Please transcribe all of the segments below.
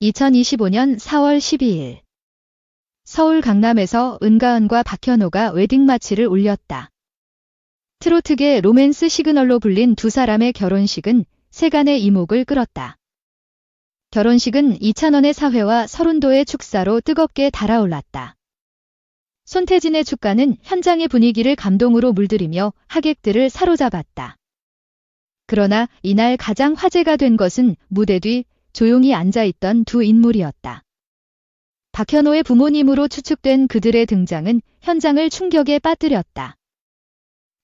2025년 4월 12일 서울 강남에서 은가은과 박현호가 웨딩마치를 올렸다. 트로트계 로맨스 시그널로 불린 두 사람의 결혼식은 세간의 이목을 끌었다. 결혼식은 이찬원의 사회와 서른도의 축사로 뜨겁게 달아올랐다. 손태진의 축가는 현장의 분위기를 감동으로 물들이며 하객들을 사로잡았다. 그러나 이날 가장 화제가 된 것은 무대 뒤 조용히 앉아있던 두 인물이었다. 박현호의 부모님으로 추측된 그들의 등장은 현장을 충격에 빠뜨렸다.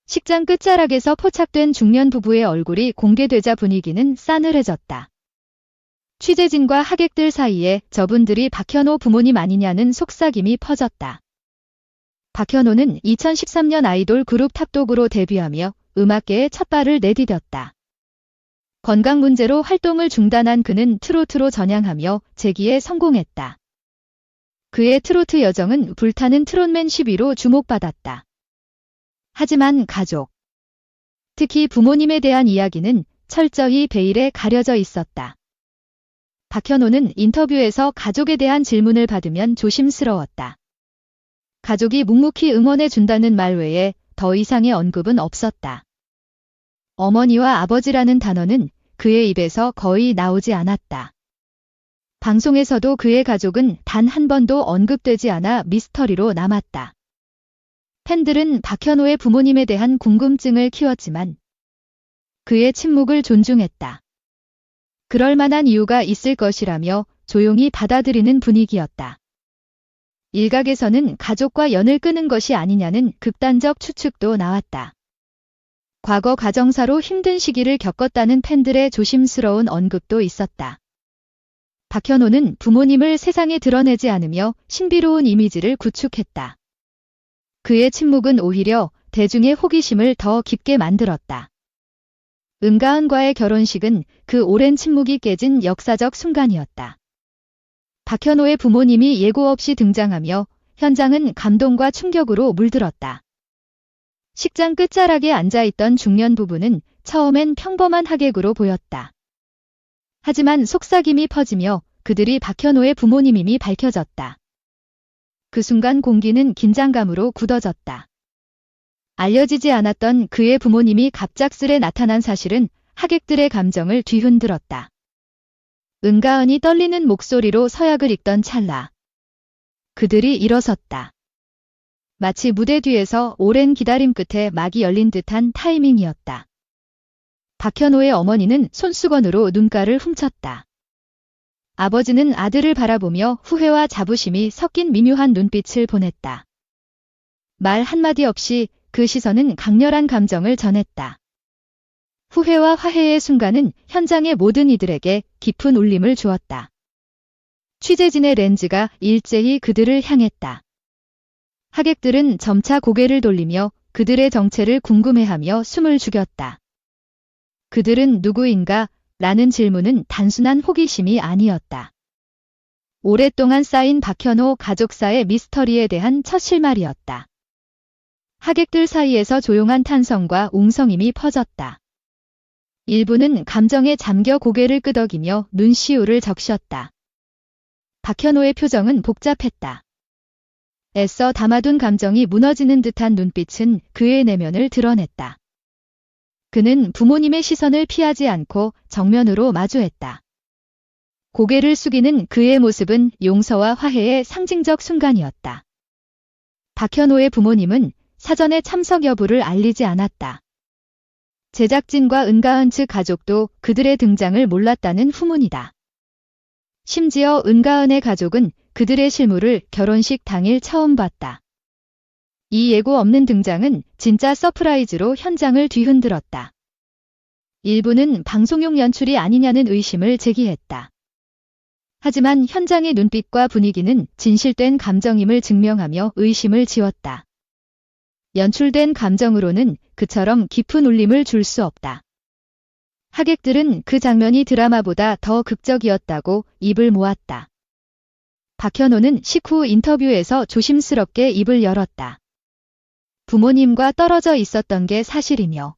식장 끝자락에서 포착된 중년 부부의 얼굴이 공개되자 분위기는 싸늘해졌다. 취재진과 하객들 사이에 저분들이 박현호 부모님 아니냐는 속삭임이 퍼졌다. 박현호는 2013년 아이돌 그룹 탑독으로 데뷔하며 음악계에 첫 발을 내디뎠다. 건강 문제로 활동을 중단한 그는 트로트로 전향하며 재기에 성공했다. 그의 트로트 여정은 불타는 트롯맨 10위로 주목받았다. 하지만 가족, 특히 부모님에 대한 이야기는 철저히 베일에 가려져 있었다. 박현호는 인터뷰에서 가족에 대한 질문을 받으면 조심스러웠다. 가족이 묵묵히 응원해준다는 말 외에 더 이상의 언급은 없었다. 어머니와 아버지라는 단어는 그의 입에서 거의 나오지 않았다. 방송에서도 그의 가족은 단 한 번도 언급되지 않아 미스터리로 남았다. 팬들은 박현호의 부모님에 대한 궁금증을 키웠지만 그의 침묵을 존중했다. 그럴 만한 이유가 있을 것이라며 조용히 받아들이는 분위기였다. 일각에서는 가족과 연을 끄는 것이 아니냐는 극단적 추측도 나왔다. 과거 가정사로 힘든 시기를 겪었다는 팬들의 조심스러운 언급도 있었다. 박현호는 부모님을 세상에 드러내지 않으며 신비로운 이미지를 구축했다. 그의 침묵은 오히려 대중의 호기심을 더 깊게 만들었다. 은가은과의 결혼식은 그 오랜 침묵이 깨진 역사적 순간이었다. 박현호의 부모님이 예고 없이 등장하며 현장은 감동과 충격으로 물들었다. 식장 끝자락에 앉아있던 중년 부부는 처음엔 평범한 하객으로 보였다. 하지만 속삭임이 퍼지며 그들이 박현호의 부모님임이 밝혀졌다. 그 순간 공기는 긴장감으로 굳어졌다. 알려지지 않았던 그의 부모님이 갑작스레 나타난 사실은 하객들의 감정을 뒤흔들었다. 은가은이 떨리는 목소리로 서약을 읽던 찰나 그들이 일어섰다. 마치 무대 뒤에서 오랜 기다림 끝에 막이 열린 듯한 타이밍이었다. 박현호의 어머니는 손수건으로 눈가를 훔쳤다. 아버지는 아들을 바라보며 후회와 자부심이 섞인 미묘한 눈빛을 보냈다. 말 한마디 없이 그 시선은 강렬한 감정을 전했다. 후회와 화해의 순간은 현장의 모든 이들에게 깊은 울림을 주었다. 취재진의 렌즈가 일제히 그들을 향했다. 하객들은 점차 고개를 돌리며 그들의 정체를 궁금해하며 숨을 죽였다. 그들은 누구인가? 라는 질문은 단순한 호기심이 아니었다. 오랫동안 쌓인 박현호 가족사의 미스터리에 대한 첫 실마리였다. 하객들 사이에서 조용한 탄성과 웅성임이 퍼졌다. 일부는 감정에 잠겨 고개를 끄덕이며 눈시울을 적셨다. 박현호의 표정은 복잡했다. 애써 담아둔 감정이 무너지는 듯한 눈빛은 그의 내면을 드러냈다. 그는 부모님의 시선을 피하지 않고 정면으로 마주했다. 고개를 숙이는 그의 모습은 용서와 화해의 상징적 순간이었다. 박현호의 부모님은 사전에 참석 여부를 알리지 않았다. 제작진과 은가은 측 가족도 그들의 등장을 몰랐다는 후문이다. 심지어 은가은의 가족은 그들의 실물을 결혼식 당일 처음 봤다. 이 예고 없는 등장은 진짜 서프라이즈로 현장을 뒤흔들었다. 일부는 방송용 연출이 아니냐는 의심을 제기했다. 하지만 현장의 눈빛과 분위기는 진실된 감정임을 증명하며 의심을 지웠다. 연출된 감정으로는 그처럼 깊은 울림을 줄 수 없다. 하객들은 그 장면이 드라마보다 더 극적이었다고 입을 모았다. 박현호는 식후 인터뷰에서 조심스럽게 입을 열었다. 부모님과 떨어져 있었던 게 사실이며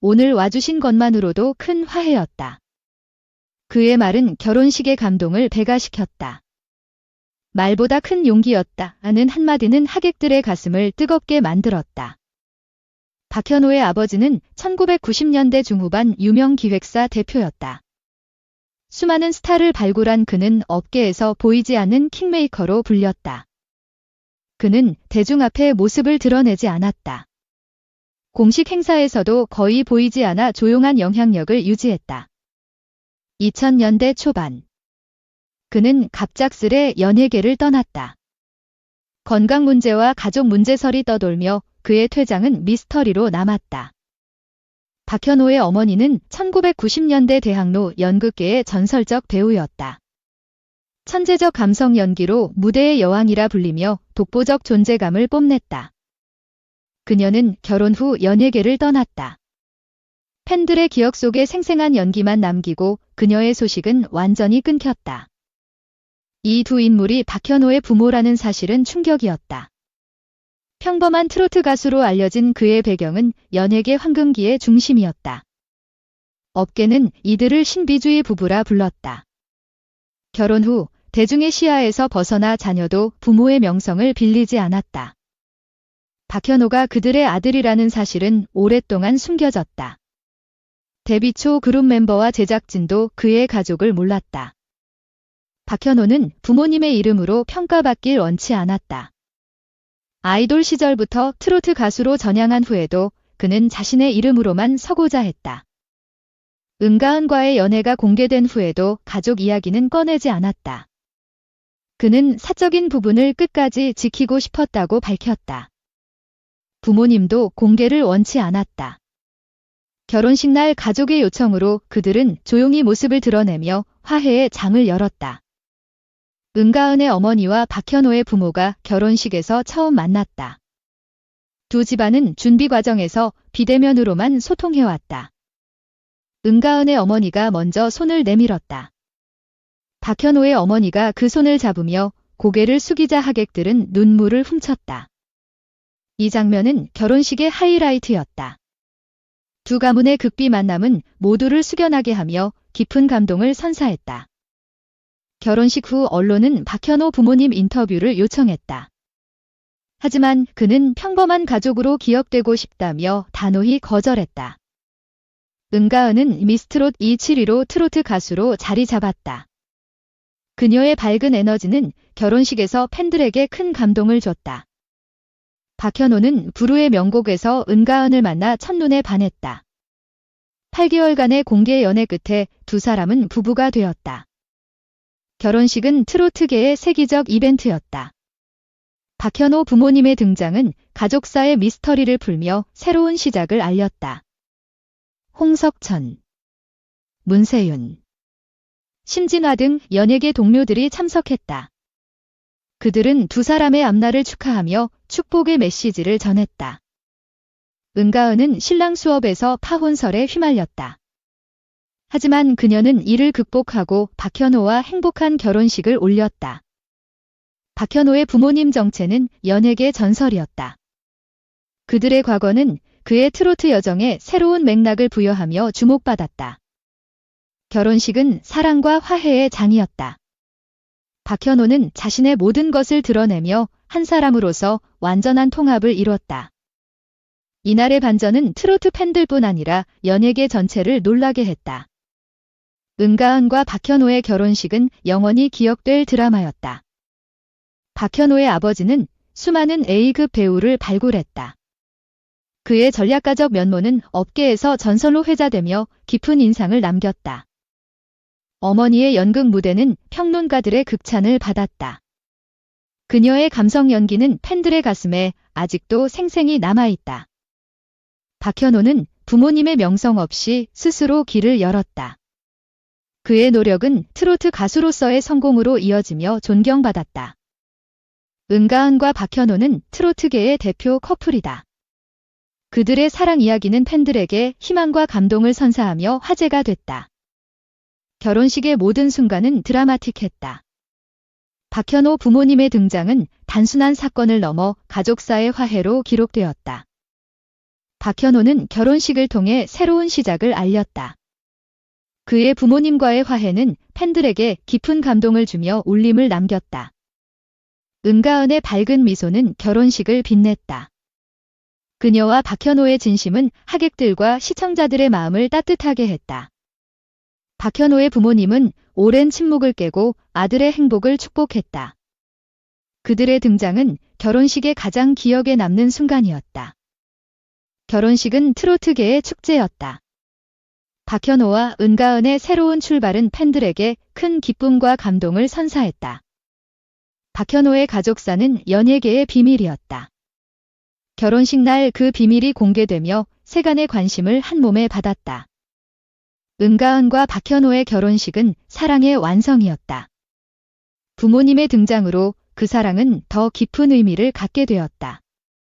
오늘 와주신 것만으로도 큰 화해였다. 그의 말은 결혼식의 감동을 배가시켰다. 말보다 큰 용기였다 하는 한마디는 하객들의 가슴을 뜨겁게 만들었다. 박현호의 아버지는 1990년대 중후반 유명 기획사 대표였다. 수많은 스타를 발굴한 그는 업계에서 보이지 않는 킹메이커로 불렸다. 그는 대중 앞에 모습을 드러내지 않았다. 공식 행사에서도 거의 보이지 않아 조용한 영향력을 유지했다. 2000년대 초반 그는 갑작스레 연예계를 떠났다. 건강 문제와 가족 문제설이 떠돌며 그의 퇴장은 미스터리로 남았다. 박현호의 어머니는 1990년대 대학로 연극계의 전설적 배우였다. 천재적 감성 연기로 무대의 여왕이라 불리며 독보적 존재감을 뽐냈다. 그녀는 결혼 후 연예계를 떠났다. 팬들의 기억 속에 생생한 연기만 남기고 그녀의 소식은 완전히 끊겼다. 이 두 인물이 박현호의 부모라는 사실은 충격이었다. 평범한 트로트 가수로 알려진 그의 배경은 연예계 황금기의 중심이었다. 업계는 이들을 신비주의 부부라 불렀다. 결혼 후 대중의 시야에서 벗어나 자녀도 부모의 명성을 빌리지 않았다. 박현호가 그들의 아들이라는 사실은 오랫동안 숨겨졌다. 데뷔 초 그룹 멤버와 제작진도 그의 가족을 몰랐다. 박현호는 부모님의 이름으로 평가받길 원치 않았다. 아이돌 시절부터 트로트 가수로 전향한 후에도 그는 자신의 이름으로만 서고자 했다. 은가은과의 연애가 공개된 후에도 가족 이야기는 꺼내지 않았다. 그는 사적인 부분을 끝까지 지키고 싶었다고 밝혔다. 부모님도 공개를 원치 않았다. 결혼식 날 가족의 요청으로 그들은 조용히 모습을 드러내며 화해의 장을 열었다. 은가은의 어머니와 박현호의 부모가 결혼식에서 처음 만났다. 두 집안은 준비 과정에서 비대면으로만 소통해왔다. 은가은의 어머니가 먼저 손을 내밀었다. 박현호의 어머니가 그 손을 잡으며 고개를 숙이자 하객들은 눈물을 훔쳤다. 이 장면은 결혼식의 하이라이트였다. 두 가문의 극비 만남은 모두를 숙연하게 하며 깊은 감동을 선사했다. 결혼식 후 언론은 박현호 부모님 인터뷰를 요청했다. 하지만 그는 평범한 가족으로 기억되고 싶다며 단호히 거절했다. 은가은은 미스트롯 272로 트로트 가수로 자리 잡았다. 그녀의 밝은 에너지는 결혼식에서 팬들에게 큰 감동을 줬다. 박현호는 부르의 명곡에서 은가은을 만나 첫눈에 반했다. 8개월간의 공개 연애 끝에 두 사람은 부부가 되었다. 결혼식은 트로트계의 세기적 이벤트였다. 박현호 부모님의 등장은 가족사의 미스터리를 풀며 새로운 시작을 알렸다. 홍석천, 문세윤, 심진화 등 연예계 동료들이 참석했다. 그들은 두 사람의 앞날을 축하하며 축복의 메시지를 전했다. 은가은은 신랑 수업에서 파혼설에 휘말렸다. 하지만 그녀는 이를 극복하고 박현호와 행복한 결혼식을 올렸다. 박현호의 부모님 정체는 연예계 전설이었다. 그들의 과거는 그의 트로트 여정에 새로운 맥락을 부여하며 주목받았다. 결혼식은 사랑과 화해의 장이었다. 박현호는 자신의 모든 것을 드러내며 한 사람으로서 완전한 통합을 이뤘다. 이날의 반전은 트로트 팬들뿐 아니라 연예계 전체를 놀라게 했다. 은가은과 박현호의 결혼식은 영원히 기억될 드라마였다. 박현호의 아버지는 수많은 A급 배우를 발굴했다. 그의 전략가적 면모는 업계에서 전설로 회자되며 깊은 인상을 남겼다. 어머니의 연극 무대는 평론가들의 극찬을 받았다. 그녀의 감성 연기는 팬들의 가슴에 아직도 생생히 남아있다. 박현호는 부모님의 명성 없이 스스로 길을 열었다. 그의 노력은 트로트 가수로서의 성공으로 이어지며 존경받았다. 은가은과 박현호는 트로트계의 대표 커플이다. 그들의 사랑 이야기는 팬들에게 희망과 감동을 선사하며 화제가 됐다. 결혼식의 모든 순간은 드라마틱했다. 박현호 부모님의 등장은 단순한 사건을 넘어 가족사의 화해로 기록되었다. 박현호는 결혼식을 통해 새로운 시작을 알렸다. 그의 부모님과의 화해는 팬들에게 깊은 감동을 주며 울림을 남겼다. 은가은의 밝은 미소는 결혼식을 빛냈다. 그녀와 박현호의 진심은 하객들과 시청자들의 마음을 따뜻하게 했다. 박현호의 부모님은 오랜 침묵을 깨고 아들의 행복을 축복했다. 그들의 등장은 결혼식의 가장 기억에 남는 순간이었다. 결혼식은 트로트계의 축제였다. 박현호와 은가은의 새로운 출발은 팬들에게 큰 기쁨과 감동을 선사했다. 박현호의 가족사는 연예계의 비밀이었다. 결혼식 날 그 비밀이 공개되며 세간의 관심을 한몸에 받았다. 은가은과 박현호의 결혼식은 사랑의 완성이었다. 부모님의 등장으로 그 사랑은 더 깊은 의미를 갖게 되었다.